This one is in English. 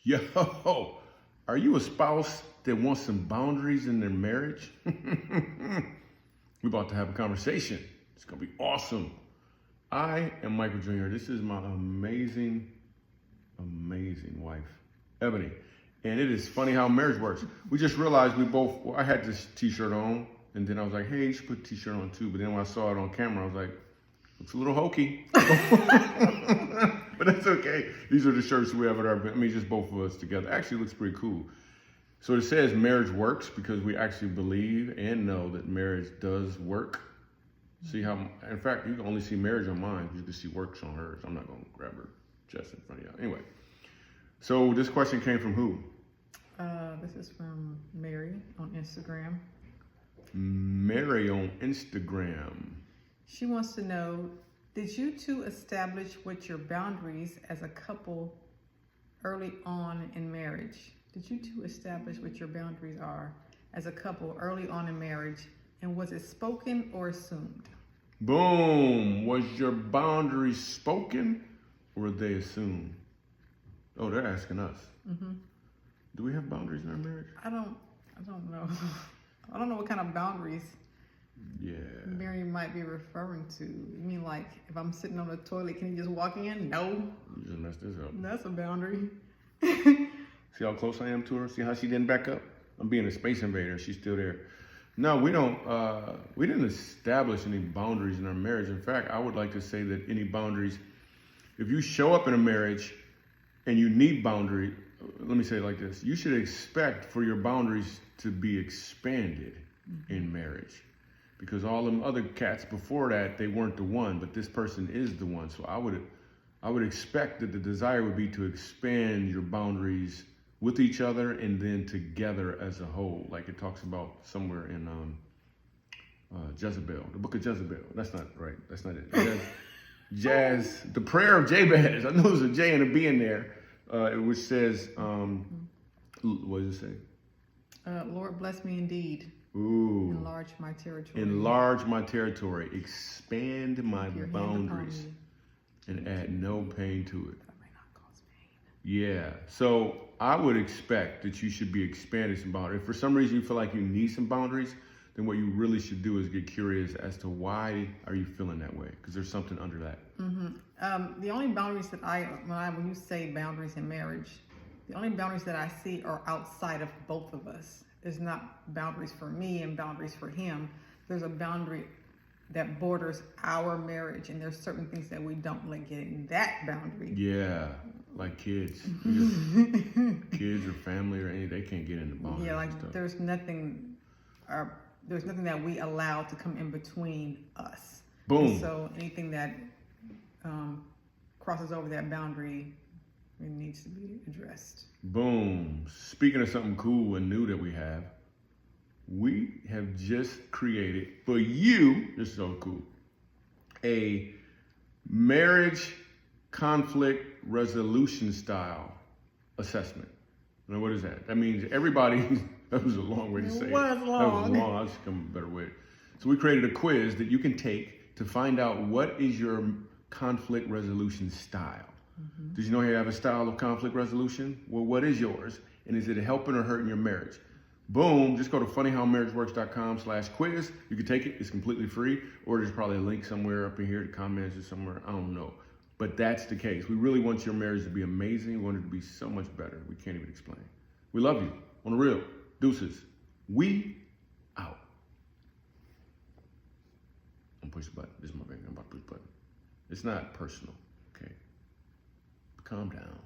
Yo, are you a spouse that wants some boundaries in their marriage? We're about to have a conversation. It's going to be awesome. I am Michael Jr. This is my amazing wife, Ebony. And it is funny how marriage works. We just realized I had this t-shirt on, and then I was like, hey, you should put a t-shirt on too. But then when I saw it on camera, I was like, looks a little hokey. But that's okay. These are the shirts we have at just both of us together. Actually, it looks pretty cool. So it says marriage works because we actually believe and know that marriage does work. See how, in fact, you can only see marriage on mine. You can see works on hers. I'm not going to grab her chest in front of y'all. Anyway, so this question came from who? This is from Mary on Instagram. Mary on Instagram. She wants to know, did you two establish what your boundaries as a couple early on in marriage? Did you two establish what your boundaries are as a couple early on in marriage? And was it spoken or assumed? Boom. Was your boundaries spoken or were they assumed? Oh, they're asking us. Mm-hmm. Do we have boundaries in our marriage? I don't know. I don't know what kind of boundaries Mary might be referring to. You mean like if I'm sitting on the toilet, can you just walk in? No. You just messed this up. That's a boundary. See how close I am to her? See how she didn't back up? I'm being a space invader. She's still there. No, we didn't establish any boundaries in our marriage. In fact, I would like to say that any boundaries, if you show up in a marriage and you need boundary, let me say it like this. You should expect for your boundaries to be expanded in marriage. Because all them other cats before that, they weren't the one, but this person is the one. So I would expect that the desire would be to expand your boundaries with each other and then together as a whole. Like it talks about somewhere in Jezebel, the book of Jezebel. That's not right. That's not it. The prayer of Jabez. I know there's a J and a B in there, which says, what does it say? Lord, bless me indeed. Ooh. Enlarge my territory. Enlarge my territory. Expand my boundaries. And add no pain to it. That may not cause pain. Yeah. So I would expect that you should be expanding some boundaries. If for some reason you feel like you need some boundaries, then what you really should do is get curious as to why are you feeling that way? Because there's something under that. Mm-hmm. The only boundaries that when you say boundaries in marriage, the only boundaries that I see are outside of both of us. There's not boundaries for me and boundaries for him. There's a boundary that borders our marriage, and there's certain things that we don't let get in that boundary. Yeah, like kids. Kids or family or anything, they can't get in the boundaries. Yeah, like there's nothing that we allow to come in between us. Boom. And so anything that crosses over that boundary, it needs to be addressed. Boom. Speaking of something cool and new that we have just created for you, this is so cool, a marriage conflict resolution style assessment. Now, what is that? That means everybody, that was a long way to say it. Was long. That was long. I'll just come up with a better way. So we created a quiz that you can take to find out what is your conflict resolution style. Mm-hmm. Did you know you have a style of conflict resolution? Well, what is yours? And is it helping or hurting your marriage? Boom, just go to funnyhowmarriageworks.com/quiz. You can take it, it's completely free, or there's probably a link somewhere up in here, the comments or somewhere, I don't know. But that's the case. We really want your marriage to be amazing. We want it to be so much better. We can't even explain. We love you. On the real. Deuces. We out. I'm push the button. This is my finger. I'm about to push the button. It's not personal, okay? Calm down.